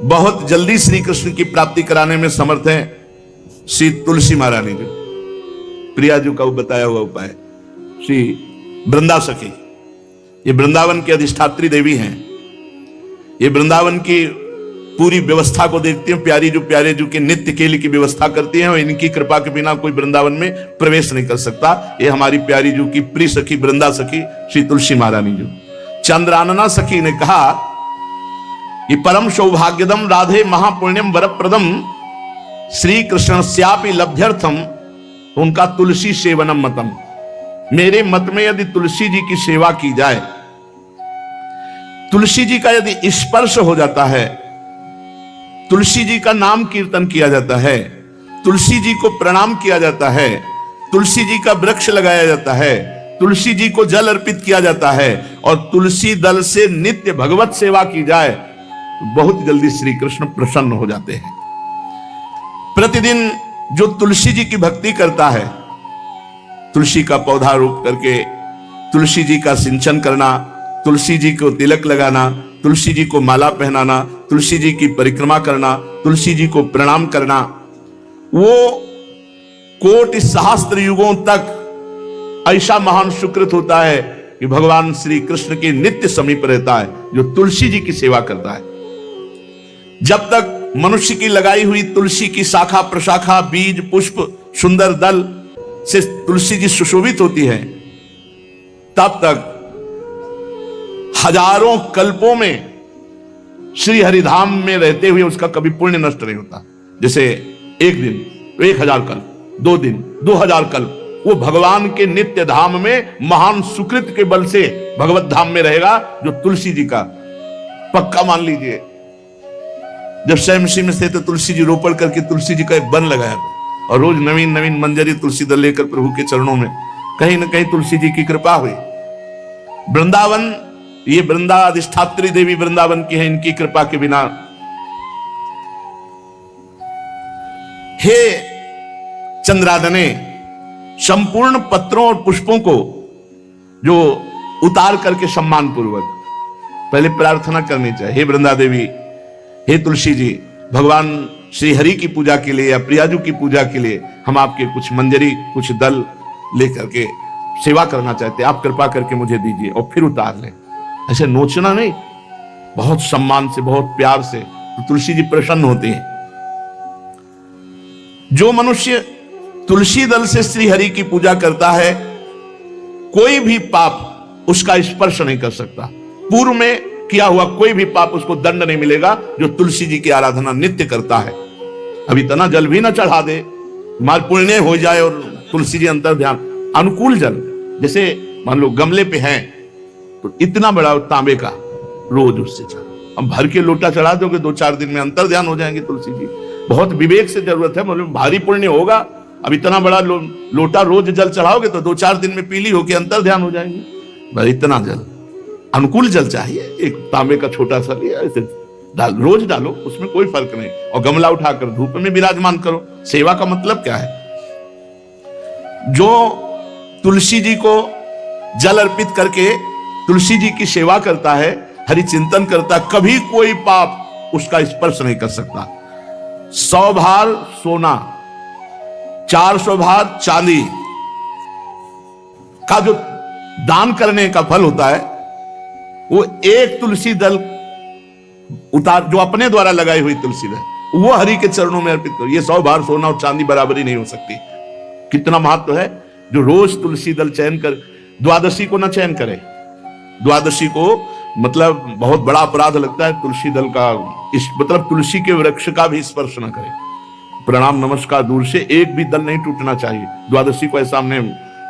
बहुत जल्दी श्री कृष्ण की प्राप्ति कराने में समर्थ है श्री तुलसी महारानी जी। प्रिया जी का बताया हुआ उपाय श्री वृंदा सखी, ये वृंदावन की अधिष्ठात्री देवी हैं। ये वृंदावन की पूरी व्यवस्था को देखती हैं। प्यारे जो के नित्य केली की व्यवस्था करती हैं और इनकी कृपा के बिना कोई वृंदावन में प्रवेश नहीं कर सकता। ये हमारी प्यारी जो की प्रिय सखी वृंदा सखी श्री तुलसी महारानी जी। चंद्रानना सखी ने कहा कि परम सौभाग्यदम राधे महापुण्यम वरप्रदम श्री कृष्ण श्यापि लभ्यर्थम, उनका तुलसी सेवनम मतम। मेरे मत में यदि तुलसी जी की सेवा की जाए, तुलसी जी का यदि स्पर्श हो जाता है, तुलसी जी का नाम कीर्तन किया जाता है, तुलसी जी को प्रणाम किया जाता है, तुलसी जी का वृक्ष लगाया जाता है, तुलसी जी को जल अर्पित किया जाता है और तुलसी दल से नित्य भगवत सेवा की जाए, तो बहुत जल्दी श्री कृष्ण प्रसन्न हो जाते हैं। प्रतिदिन जो तुलसी जी की भक्ति करता है, तुलसी का पौधा रोप करके तुलसी जी का सिंचन करना, तुलसी जी को तिलक लगाना, तुलसी जी को माला पहनाना, तुलसी जी की परिक्रमा करना, तुलसी जी को प्रणाम करना, वो कोटि सहस्त्र युगों तक ऐसा महान सुकृत होता है कि भगवान श्री कृष्ण के नित्य समीप रहता है जो तुलसी जी की सेवा करता है। जब तक मनुष्य की लगाई हुई तुलसी की शाखा प्रशाखा बीज पुष्प सुंदर दल से तुलसी जी सुशोभित होती है, तब तक हजारों कल्पों में श्री हरिधाम में रहते हुए उसका कभी पुण्य नष्ट नहीं होता। जैसे एक दिन 1000 कल्प, 2 दिन 2000 कल्प, वो भगवान के नित्य धाम में महान सुकृत के बल से भगवत धाम में रहेगा जो तुलसी जी का पक्का मान लीजिए। जब स्वयं में थे तो तुलसी जी रोपण करके तुलसी जी का एक वन लगाया और रोज नवीन नवीन मंजरी तुलसी दल लेकर प्रभु के चरणों में, कहीं ना कहीं तुलसी जी की कृपा हुई। वृंदावन, ये वृंदा अधिष्ठात्री देवी वृंदावन की है, इनकी कृपा के बिना। हे चंद्रादने, संपूर्ण पत्रों और पुष्पों को जो उतार करके सम्मान पूर्वक पहले प्रार्थना करनी चाहिए। हे वृंदा देवी, हे तुलसी जी, भगवान श्री हरि की पूजा के लिए या प्रियाजू की पूजा के लिए हम आपके कुछ मंजरी कुछ दल लेकर के सेवा करना चाहते हैं, आप कृपा करके मुझे दीजिए और फिर उतार लें। ऐसे नोचना नहीं, बहुत सम्मान से बहुत प्यार से, तो तुलसी जी प्रसन्न होते हैं। जो मनुष्य तुलसी दल से श्री हरि की पूजा करता है, कोई भी पाप उसका स्पर्श नहीं कर सकता। पूर्व में किया हुआ कोई भी पाप उसको दंड नहीं मिलेगा जो तुलसी जी की आराधना नित्य करता है। अब इतना जल भी ना चढ़ा दे, माल पुण्य हो जाए और तुलसी जी अंतर ध्यान अनुकूल जल, जैसे मान लो गमले पे हैं तो इतना बड़ा तांबे का रोज उससे चढ़ा, अब भर के लोटा चढ़ा दोगे 2-4 दिन में अंतर ध्यान हो जाएंगे तुलसी जी। बहुत विवेक से जरूरत है, मतलब भारी पुण्य होगा। अब इतना बड़ा लोटा रोज जल चढ़ाओगे तो 2-4 दिन में पीली होके अंतर ध्यान हो जाएंगे। इतना जल, अनुकूल जल चाहिए। एक तांबे का छोटा सा लिया, ऐसे रोज डालो, उसमें कोई फर्क नहीं, और गमला उठाकर धूप में विराजमान करो। सेवा का मतलब क्या है? जो तुलसी जी को जल अर्पित करके तुलसी जी की सेवा करता है, हरि चिंतन करता है, कभी कोई पाप उसका स्पर्श नहीं कर सकता। 100 भार सोना, 400 भार चांदी का जो दान करने का फल होता है, वो एक तुलसी दल उतार जो अपने द्वारा लगाई हुई तुलसी दल, वो हरि के चरणों में अर्पित करो। ये 100 भार सोना और चांदी बराबरी नहीं हो सकती। कितना महत्व है। जो रोज तुलसी दल चयन कर, द्वादशी को ना चयन करे, द्वादशी को मतलब बहुत बड़ा अपराध लगता है तुलसी दल का, इस मतलब तुलसी के वृक्ष का भी स्पर्श न करे। प्रणाम नमस्कार दूर से, एक भी दल नहीं टूटना चाहिए। द्वादशी को ऐसा हमने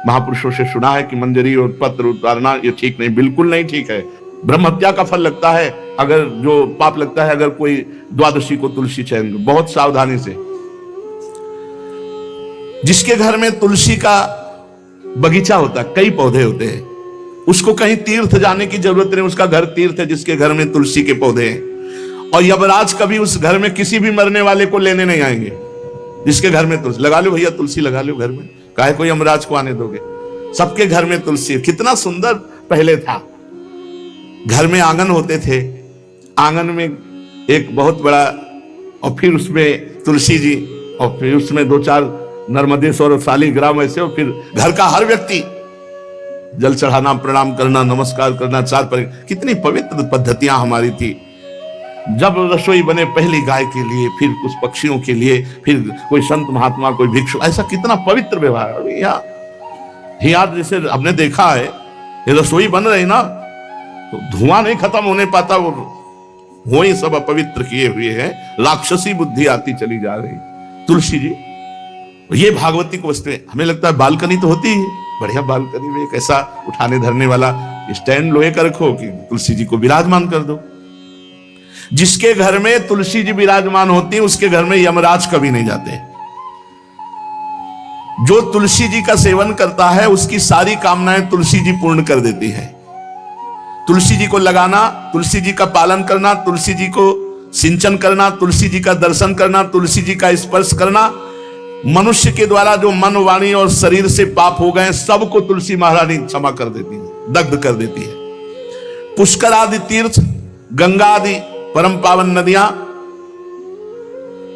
महापुरुषों से सुना है कि मंजरी और पत्र उतारना ये ठीक नहीं, बिल्कुल नहीं ठीक है। ब्रह्म हत्या का फल लगता है, अगर जो पाप लगता है अगर कोई द्वादशी को तुलसी चयन, बहुत सावधानी से। जिसके घर में तुलसी का बगीचा होता है, कई पौधे होते हैं, उसको कहीं तीर्थ जाने की जरूरत नहीं, उसका घर तीर्थ है जिसके घर में तुलसी के पौधे हैं। और यमराज कभी उस घर में किसी भी मरने वाले को लेने नहीं आएंगे जिसके घर में तुलसी। लगा लो भैया तुलसी लगा लो घर में, काहे कोई यमराज को आने दोगे? सबके घर में तुलसी। कितना सुंदर पहले था, घर में आंगन होते थे, आंगन में एक बहुत बड़ा, और फिर उसमें तुलसी जी, और फिर उसमें 2-4 नर्मदेश्वर और शालिग्राम ऐसे, और फिर घर का हर व्यक्ति जल चढ़ाना, प्रणाम करना, नमस्कार करना, कितनी पवित्र पद्धतियां हमारी थी। जब रसोई बने पहली गाय के लिए, फिर कुछ पक्षियों के लिए, फिर कोई संत महात्मा, कोई भिक्षु, ऐसा कितना पवित्र व्यवहार। यहाँ जैसे हमने देखा है, ये रसोई बन रही ना, तो धुआं नहीं खत्म होने पाता, वो ही सब अपवित्र किए हुए हैं, राक्षसी बुद्धि आती चली जा रही। तुलसी जी, ये भागवती को वस्तु हमें लगता है बालकनी तो होती है, बढ़िया बालकनी में एक ऐसा उठाने धरने वाला स्टैंड लोहे का रखो कि तुलसी जी को विराजमान कर दो। जिसके घर में तुलसी जी विराजमान होती है, उसके घर में यमराज कभी नहीं जाते। जो तुलसी जी का सेवन करता है, उसकी सारी कामनाएं तुलसी जी पूर्ण कर देती है। तुलसी जी को लगाना, तुलसी जी का पालन करना, तुलसी जी को सिंचन करना, तुलसी जी का दर्शन करना, तुलसी जी का स्पर्श करना, मनुष्य के द्वारा जो मन, वाणी और शरीर से पाप हो गए, सबको तुलसी महारानी क्षमा कर देती है, दग्ध कर देती है। पुष्कर आदि तीर्थ, गंगा आदि परम पावन नदियां,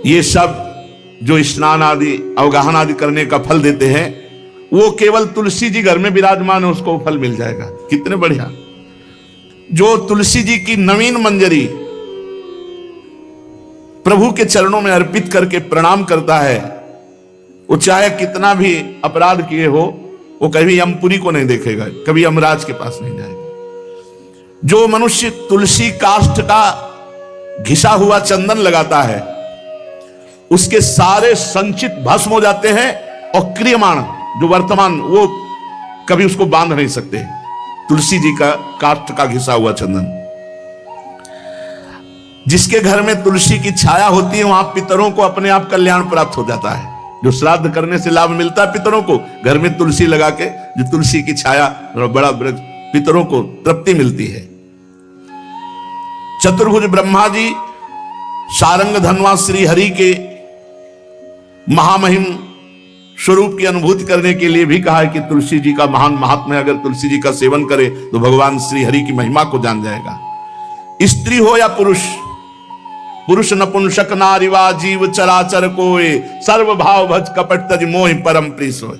ये सब जो स्नान आदि, अवगाहन आदि करने का फल देते हैं, वो केवल तुलसी जी घर में विराजमान है, उसको फल मिल जाएगा। कितने बढ़िया। जो तुलसी जी की नवीन मंजरी प्रभु के चरणों में अर्पित करके प्रणाम करता है, वो चाहे कितना भी अपराध किए हो, वो कभी यमपुरी को नहीं देखेगा, कभी यमराज के पास नहीं जाएगा। जो मनुष्य तुलसी काष्ठ का घिसा हुआ चंदन लगाता है, उसके सारे संचित भस्म हो जाते हैं, और क्रियमाण जो वर्तमान, वो कभी उसको बांध नहीं सकते। तुलसी जी का काष्ठ का घिसा हुआ चंदन। जिसके घर में तुलसी की छाया होती है, वहां पितरों को अपने आप कल्याण प्राप्त हो जाता है। जो श्राद्ध करने से लाभ मिलता है पितरों को, घर में तुलसी लगा के, जो तुलसी की छाया, बड़ा वृक्ष, पितरों को तृप्ति मिलती है। चतुर्भुज ब्रह्मा जी सारंग धनवा श्री हरि के महामहिम स्वरूप की अनुभूति करने के लिए भी कहा है कि तुलसी जी का महान महात्म्य, अगर तुलसी जी का सेवन करे तो भगवान श्री हरि की महिमा को जान जाएगा। स्त्री हो या पुरुष, पुरुष नपुंसक नारीवा जीव चराचर कोय, सर्व भाव भज कपट तज मोहि परम प्रिय सोय।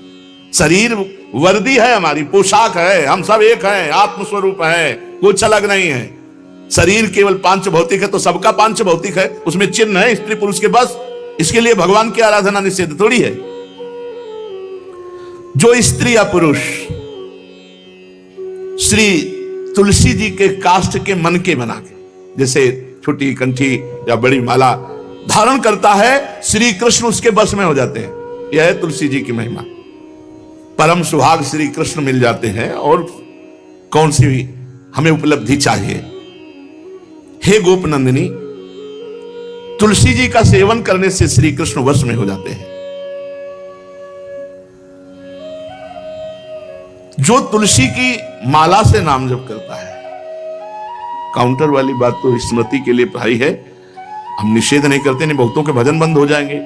शरीर वर्दी है, हमारी पोशाक है, हम सब एक हैं, आत्मस्वरूप है, कुछ अलग नहीं है। शरीर केवल पांच भौतिक है तो सबका पांच भौतिक है, उसमें चिन्ह है स्त्री पुरुष के, बस। इसके लिए भगवान की आराधना निषेध थोड़ी है। जो स्त्री या पुरुष श्री तुलसी जी के काष्ठ के मन के बना के, जैसे छोटी कंठी या बड़ी माला धारण करता है, श्री कृष्ण उसके बस में हो जाते हैं। यह है तुलसी जी की महिमा। परम सुहाग श्री कृष्ण मिल जाते हैं, और कौन सी भी हमें उपलब्धि चाहिए। हे गोप नंदिनी, तुलसी जी का सेवन करने से श्री कृष्ण वश में हो जाते हैं। जो तुलसी की माला से नाम जप करता है, काउंटर वाली बात तो स्मृति के लिए भाई है, हम निषेध नहीं करते, नहीं बहुतों के भजन बंद हो जाएंगे,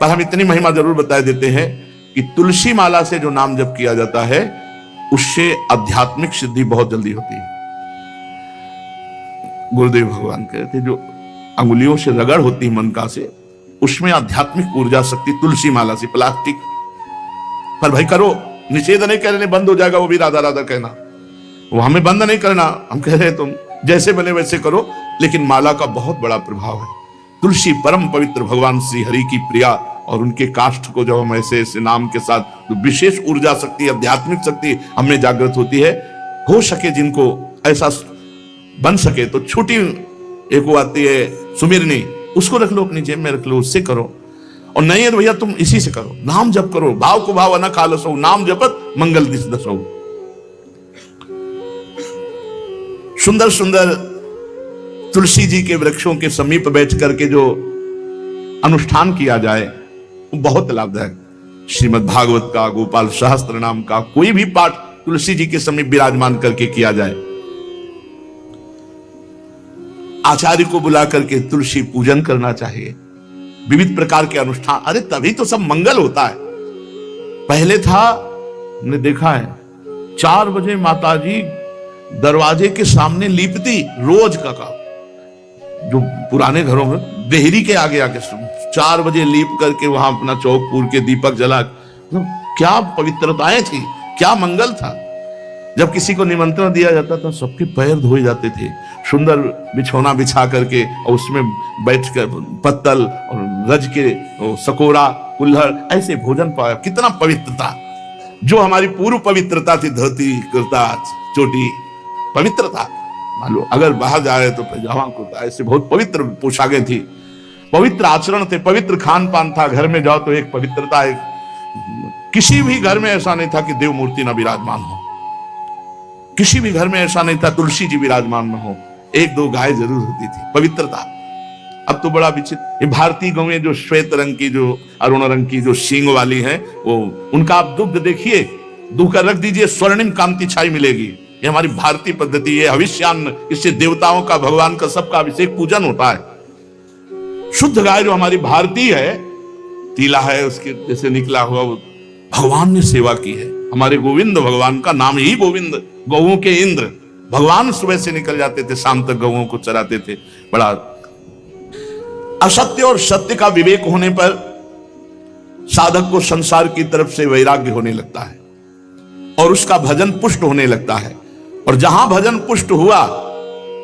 पर हम इतनी महिमा जरूर बता देते हैं कि तुलसी माला से जो नाम जप किया जाता है, उससे आध्यात्मिक सिद्धि बहुत जल्दी होती है। गुरुदेव भगवान कहते जो अंगुलियों से रगड़ होती है मन का से, उसमें आध्यात्मिक ऊर्जा शक्ति तुलसी माला से। प्लास्टिक पर भाई करो, निषेध नहीं कह रहे, बंद हो जाएगा वो भी राधा राधा कहना, वो हमें बंद नहीं करना। हम कह रहे तुम जैसे बने वैसे करो, लेकिन माला का बहुत बड़ा प्रभाव है। तुलसी परम पवित्र भगवान श्री हरि की प्रिया, और उनके काष्ठ को जब हम ऐसे ऐसे नाम के साथ, तो विशेष ऊर्जा शक्ति, आध्यात्मिक शक्ति हमें जागृत होती है। हो सके जिनको ऐसा बन सके तो छोटी एक वो आती है सुमिरनी, उसको रख लो, अपनी जेब में रख लो, उससे करो। और नहीं है तो भैया तुम इसी से करो, नाम जप करो, भाव को भाव न खालसो, नाम जपत मंगल दिस दसो। सुंदर सुंदर तुलसी जी के वृक्षों के समीप बैठ करके जो अनुष्ठान किया जाए वो बहुत लाभदायक। श्रीमद् भागवत का, गोपाल सहस्त्र नाम का कोई भी पाठ तुलसी जी के समीप विराजमान करके किया जाए। आचार्य को बुला करके तुलसी पूजन करना चाहिए। विविध प्रकार के अनुष्ठान, अरे तभी तो सब मंगल होता है। पहले था, हमने देखा है, 4 बजे माताजी दरवाजे के सामने लीपती, रोज का काम। जो पुराने घरों में देहरी के आगे आके 4 बजे लीप करके वहां अपना चौक पूर के दीपक जला, क्या पवित्रताएं थी, क्या मंगल था। जब किसी को निमंत्रण दिया जाता था सबके पैर धोए जाते थे, सुंदर बिछौना बिछा करके और उसमें बैठकर पत्तल और रज के सकोरा कुल्हड़ ऐसे भोजन पाया। कितना पवित्रता, जो हमारी पूर्व पवित्रता थी, धोती कुर्ता चोटी पवित्रता। मान लो अगर बाहर जा रहे तो पैजामा कुर्ता, ऐसे बहुत पवित्र पोशाकें थी, पवित्र आचरण थे, पवित्र खान पान था। घर में जाओ तो एक पवित्रता, एक किसी भी घर में ऐसा नहीं था कि देव मूर्ति न विराजमान हो, किसी भी घर में ऐसा नहीं था तुलसी जी विराजमान न हो, 1-2 गाय जरूर होती थी, पवित्रता। अब तो बड़ा विचित्र, ये भारतीय गौएं जो श्वेत रंग की, जो अरुण रंग की, जो सींग वाली है, वो उनका आप दुग्ध देखिए, दूह कर रख दीजिए, स्वर्णिम कांति छाई मिलेगी। ये हमारी भारतीय पद्धति है, हविष्यान्न, इससे देवताओं का, भगवान का, सबका अभिषेक पूजन होता है। शुद्ध गाय जो हमारी भारतीय है, तीला है उसके जैसे निकला हुआ, वो भगवान ने सेवा की है। हमारे गोविंद भगवान का नाम ही गोविंद, गौओं के इंद्र। भगवान सुबह से निकल जाते थे, शाम तक गौओं को चराते थे। बड़ा असत्य और सत्य का विवेक होने पर साधक को संसार की तरफ से वैराग्य होने लगता है और उसका भजन पुष्ट होने लगता है। और जहां भजन पुष्ट हुआ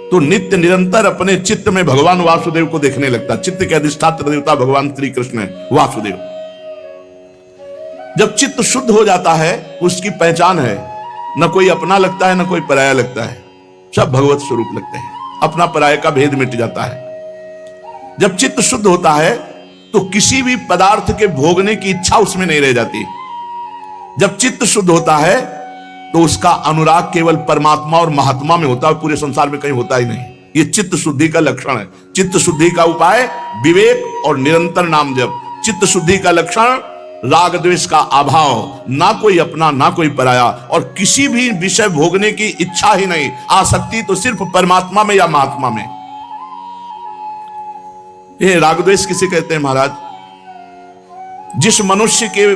तो नित्य निरंतर अपने चित्त में भगवान वासुदेव को देखने लगता। चित्त के अधिष्ठात्र देवता भगवान श्री कृष्ण है, वासुदेव। जब चित्त शुद्ध हो जाता है, उसकी पहचान है, न कोई अपना लगता है न कोई पराया लगता है, सब भगवत स्वरूप लगते हैं, अपना पराये का भेद मिट जाता है। जब चित्त शुद्ध होता है तो किसी भी पदार्थ के भोगने की इच्छा उसमें नहीं रह जाती। जब चित्त शुद्ध होता है तो उसका अनुराग केवल परमात्मा और महात्मा में होता है, पूरे संसार में कहीं होता ही नहीं। ये चित्त शुद्धि का लक्षण है। चित्त शुद्धि का उपाय विवेक और निरंतर नाम जप। चित्त शुद्धि का लक्षण राग द्वेष का अभाव, ना कोई अपना ना कोई पराया, और किसी भी विषय भोगने की इच्छा ही नहीं, आसक्ति तो सिर्फ परमात्मा में या महात्मा में। ये राग द्वेष किसे कहते हैं महाराज? जिस मनुष्य के,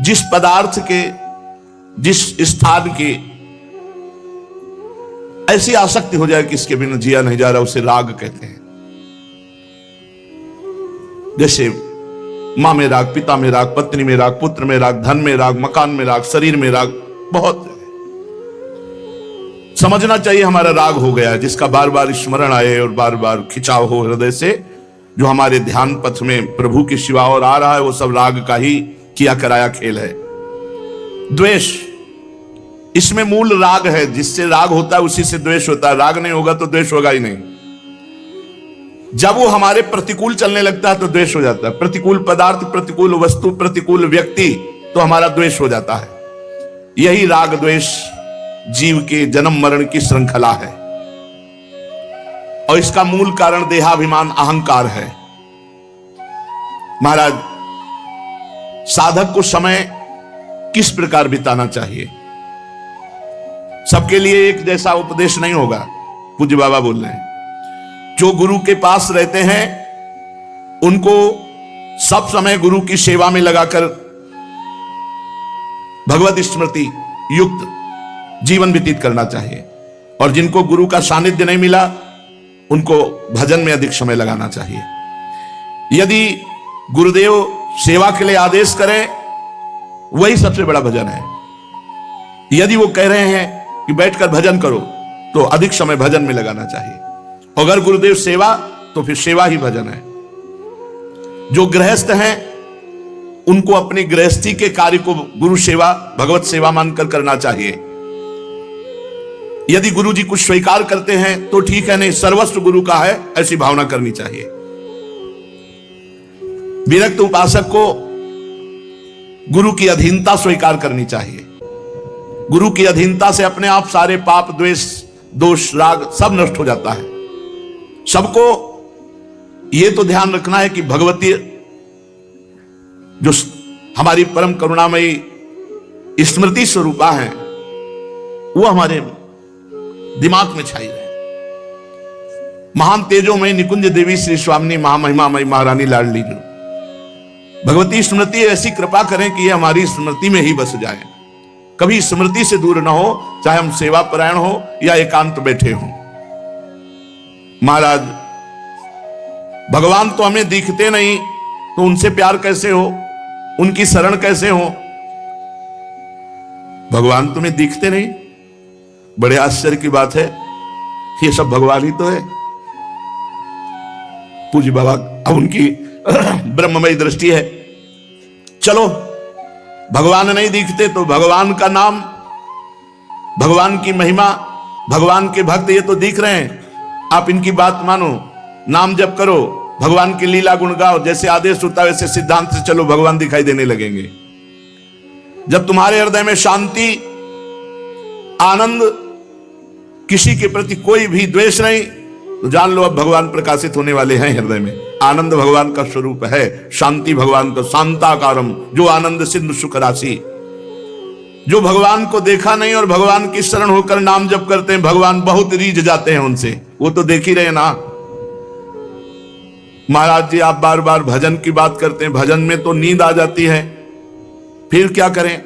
जिस पदार्थ के, जिस स्थान की ऐसी आसक्ति हो जाए कि इसके बिना जिया नहीं जा रहा, उसे राग कहते हैं। जैसे मां में राग, पिता में राग, पत्नी में राग, पुत्र में राग, धन में राग, मकान में राग, शरीर में राग, बहुत समझना चाहिए हमारा राग हो गया, जिसका बार बार स्मरण आए और बार बार खिंचाव हो हृदय से, जो हमारे ध्यान पथ में प्रभु की शिवा और आ रहा है, वो सब राग का ही किया कराया खेल है। द्वेष, इसमें मूल राग है, जिससे राग होता है उसी से द्वेष होता है। राग नहीं होगा तो द्वेष होगा ही नहीं। जब वो हमारे प्रतिकूल चलने लगता है तो द्वेष हो जाता है। प्रतिकूल पदार्थ, प्रतिकूल वस्तु, प्रतिकूल व्यक्ति, तो हमारा द्वेष हो जाता है। यही राग द्वेष जीव के जन्म मरण की श्रृंखला है और इसका मूल कारण देहाभिमान, अहंकार है। महाराज, साधक को समय किस प्रकार बिताना चाहिए? सबके लिए एक जैसा उपदेश नहीं होगा। पूज्य बाबा बोल रहे हैं, जो गुरु के पास रहते हैं उनको सब समय गुरु की सेवा में लगाकर भगवत स्मृति युक्त जीवन व्यतीत करना चाहिए, और जिनको गुरु का सानिध्य नहीं मिला उनको भजन में अधिक समय लगाना चाहिए। यदि गुरुदेव सेवा के लिए आदेश करें, वही सबसे बड़ा भजन है। यदि वो कह रहे हैं कि बैठकर भजन करो, तो अधिक समय भजन में लगाना चाहिए। अगर गुरुदेव सेवा, तो फिर सेवा ही भजन है। जो गृहस्थ हैं उनको अपनी गृहस्थी के कार्य को गुरु सेवा, भगवत सेवा मानकर करना चाहिए। यदि गुरु जी कुछ स्वीकार करते हैं तो ठीक है, नहीं सर्वस्व गुरु का है, ऐसी भावना करनी चाहिए। विरक्त उपासक को गुरु की अधीनता स्वीकार करनी चाहिए। गुरु की अधीनता से अपने आप सारे पाप, द्वेष, दोष, राग सब नष्ट हो जाता है। सबको यह तो ध्यान रखना है कि भगवती जो हमारी परम करुणामयी स्मृति स्वरूपा है, वो हमारे दिमाग में छाई रहे। महान तेजोमयी निकुंज देवी श्री स्वामिनी महामहिमामयी महारानी लाडली जो भगवती स्मृति ऐसी कृपा करें कि ये हमारी स्मृति में ही बस जाए, कभी स्मृति से दूर ना हो, चाहे हम सेवा परायण हो या एकांत बैठे हो। महाराज भगवान तो हमें दिखते नहीं, तो उनसे प्यार कैसे हो, उनकी शरण कैसे हो? भगवान तुम्हें दिखते नहीं, बड़े आश्चर्य की बात है, ये सब भगवान ही तो है। पूज्य बाबा अब उनकी ब्रह्ममयी दृष्टि है। चलो भगवान नहीं दिखते तो भगवान का नाम, भगवान की महिमा, भगवान के भक्त ये तो दिख रहे हैं, आप इनकी बात मानो, नाम जप करो, भगवान की लीला गुण गाओ, जैसे आदेश होता है वैसे सिद्धांत से चलो, भगवान दिखाई देने लगेंगे। जब तुम्हारे हृदय में शांति, आनंद, किसी के प्रति कोई भी द्वेष नहीं, तो जान लो अब भगवान प्रकाशित होने वाले हैं हृदय में। आनंद भगवान का स्वरूप है, शांति भगवान का, शांताकारम, जो आनंद सिंधु सुख राशि। जो भगवान को देखा नहीं और भगवान की शरण होकर नाम जप करते हैं, भगवान बहुत रीझ जाते हैं उनसे, वो तो देख ही रहे ना। महाराज जी आप बार बार भजन की बात करते हैं, भजन में तो नींद आ जाती है, फिर क्या करें?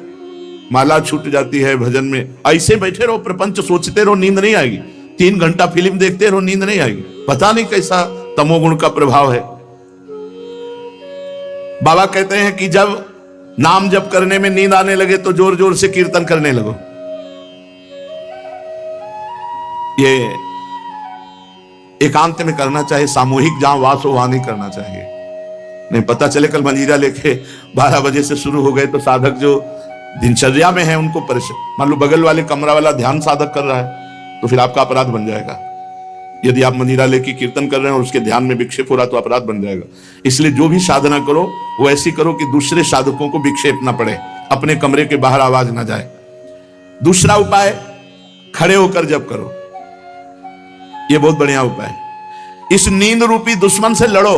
माला छूट जाती है भजन में। ऐसे बैठे रहो, प्रपंच सोचते रहो, नींद नहीं आएगी। 3 घंटा फिल्म देखते रहो, नींद नहीं आएगी। पता नहीं कैसा तमोगुण का प्रभाव है। बाबा कहते हैं कि जब नाम जप करने में नींद आने लगे तो जोर जोर से कीर्तन करने लगो। ये एकांत में करना चाहिए, सामूहिक जहां वास हो वहां नहीं करना चाहिए। नहीं पता चले कल मंजीरा लेके 12 बजे से शुरू हो गए तो साधक जो दिनचर्या में है उनको परेशान, मान लो बगल वाले कमरा वाला ध्यान साधक कर रहा है तो फिर आपका अपराध बन जाएगा। यदि आप मंजीरा लेके कीर्तन कर रहे हैं और उसके ध्यान में विक्षेप हो रहा तो अपराध बन जाएगा। इसलिए जो भी साधना करो वो ऐसी करो कि दूसरे साधकों को विक्षेप ना पड़े, अपने कमरे के बाहर आवाज ना जाए। दूसरा उपाय, खड़े होकर जप करो, ये बहुत बढ़िया उपाय। इस नींद रूपी दुश्मन से लड़ो।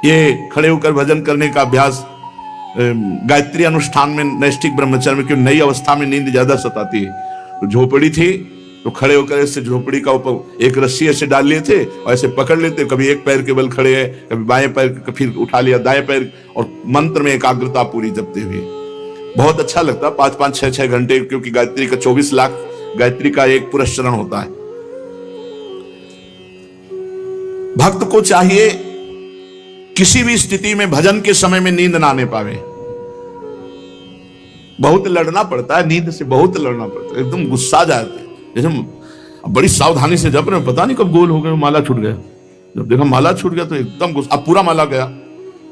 ये खड़े होकर भजन करने का अभ्यास गायत्री अनुष्ठान में, नैष्ठिक ब्रह्मचर्य में, क्यों नई अवस्था में नींद ज्यादा सताती है। तो झोपड़ी थी तो खड़े होकर ऐसे झोपड़ी का ऊपर एक रस्सी ऐसे डाल लिए थे और ऐसे पकड़ लेते, कभी एक पैर के बल खड़े है, कभी बाएं पैर, फिर उठा लिया दाएं पैर, और मंत्र में एकाग्रता पूरी जपते हुए। बहुत अच्छा लगता, 5-5, 6-6 घंटे, क्योंकि गायत्री का 24 लाख गायत्री का एक पुरस्चरण होता है। भक्त को चाहिए किसी भी स्थिति में भजन के समय में नींद ना आने पावे। बहुत लड़ना पड़ता है, नींद से बहुत लड़ना पड़ता है, एकदम गुस्सा जाते हैं। जैसे बड़ी सावधानी से जप रहे, पता नहीं कब गोल हो गए, माला छूट गया। जब देखा माला छूट गया तो एकदम गुस्सा, अब पूरा माला गया,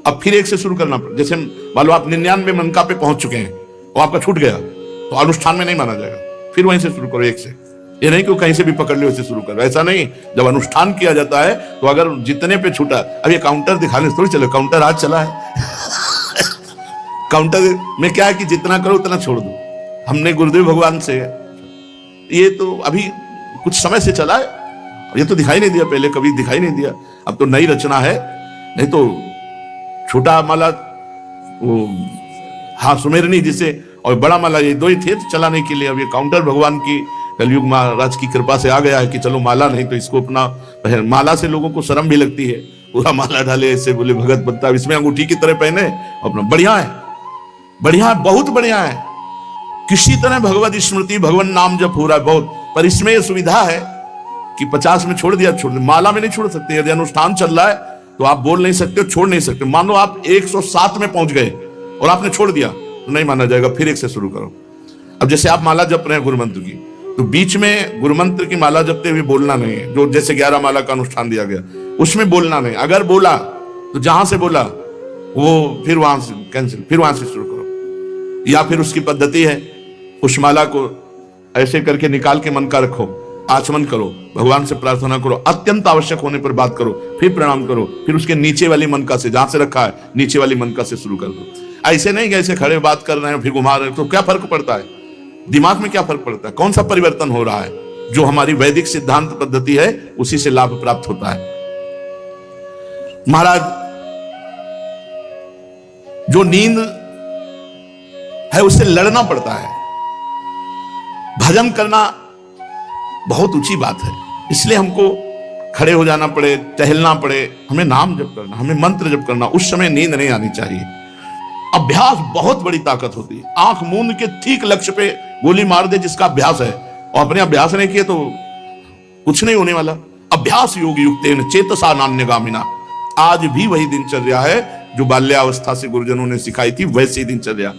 अब फिर एक से शुरू करना पड़ा। जैसे मान लो आप 99 मनका पे पहुंच चुके हैं और आपका छूट गया तो अनुष्ठान में नहीं माना जाएगा, फिर वहीं से शुरू करो एक से। ये नहीं कि कहीं से भी पकड़ लो, वैसे शुरू करो, ऐसा नहीं। जब अनुष्ठान किया जाता है तो अगर जितने पे छूटा, अब ये काउंटर दिखाने से थोड़ी चलो, काउंटर आज चला है काउंटर में क्या है कि जितना करो उतना छोड़ दो। हमने गुरुदेव भगवान से, ये तो अभी कुछ समय से चला है, ये तो दिखाई नहीं दिया, पहले कभी दिखाई नहीं दिया, अब तो नई रचना है। नहीं तो छोटा माला वो, हाँ सुमेरनी जिसे, और बड़ा माला, ये 2 ही थे तो चलाने के लिए। अब ये काउंटर भगवान की कलयुग महाराज की कृपा से आ गया है कि चलो माला नहीं तो इसको अपना, माला से लोगों को शर्म भी लगती है, पूरा माला डाले ऐसे, बोले भगत बनता, इसमें अंगूठी की तरह पहने अपना। बढ़िया है, बढ़िया है, बहुत बढ़िया है। किसी तरह भगवत स्मृति, भगवान नाम जप हो रहा है बहुत, पर इसमें यह सुविधा है कि 50 में छोड़ दिया, छोड़ दिया। माला में नहीं छोड़ सकते, यदि अनुष्ठान चल रहा है तो आप बोल नहीं सकते, छोड़ नहीं सकते। मान लो आप 107 में पहुंच गए और आपने छोड़ दिया तो नहीं माना जाएगा, फिर एक से शुरू करो। अब जैसे आप माला जप रहे हैं गुरु मंत्र की, तो बीच में गुरु मंत्र की माला जपते हुए बोलना नहीं है। जो जैसे 11 माला का अनुष्ठान दिया गया उसमें बोलना नहीं, अगर बोला तो जहां से बोला वो फिर वहां से कैंसिल, फिर वहां से शुरू करो। या फिर उसकी पद्धति है, उस माला को ऐसे करके निकाल के मन का रखो, आचमन करो, भगवान से प्रार्थना करो, अत्यंत आवश्यक होने पर बात करो, फिर प्रणाम करो, फिर उसके नीचे वाली मनका से, जहां से रखा है नीचे वाली मनका से शुरू कर दो। ऐसे नहीं कि ऐसे खड़े बात कर रहे हैं फिर घुमा रहे हैं, तो क्या फर्क पड़ता है? दिमाग में क्या फर्क पड़ता है? कौन सा परिवर्तन हो रहा है? जो हमारी वैदिक सिद्धांत पद्धति है उसी से लाभ प्राप्त होता है। महाराज, जो नींद है उससे लड़ना पड़ता है। भजन करना बहुत ऊंची बात है, इसलिए हमको खड़े हो जाना पड़े, टहलना पड़े, हमें नाम जप करना, हमें मंत्र जप करना। उस समय नींद नहीं आनी चाहिए। अभ्यास बहुत बड़ी ताकत होती है। आंख मूंद के ठीक लक्ष्य पे गोली मार दे जिसका अभ्यास है, और अपने अभ्यास नहीं किए तो कुछ नहीं होने वाला। अभ्यास योग युक्तेन चेतसा नान्यगामिना। आज भी वही दिनचर्या है जो बाल्यावस्था से गुरुजनों ने सिखाई थी, वैसी दिनचर्या।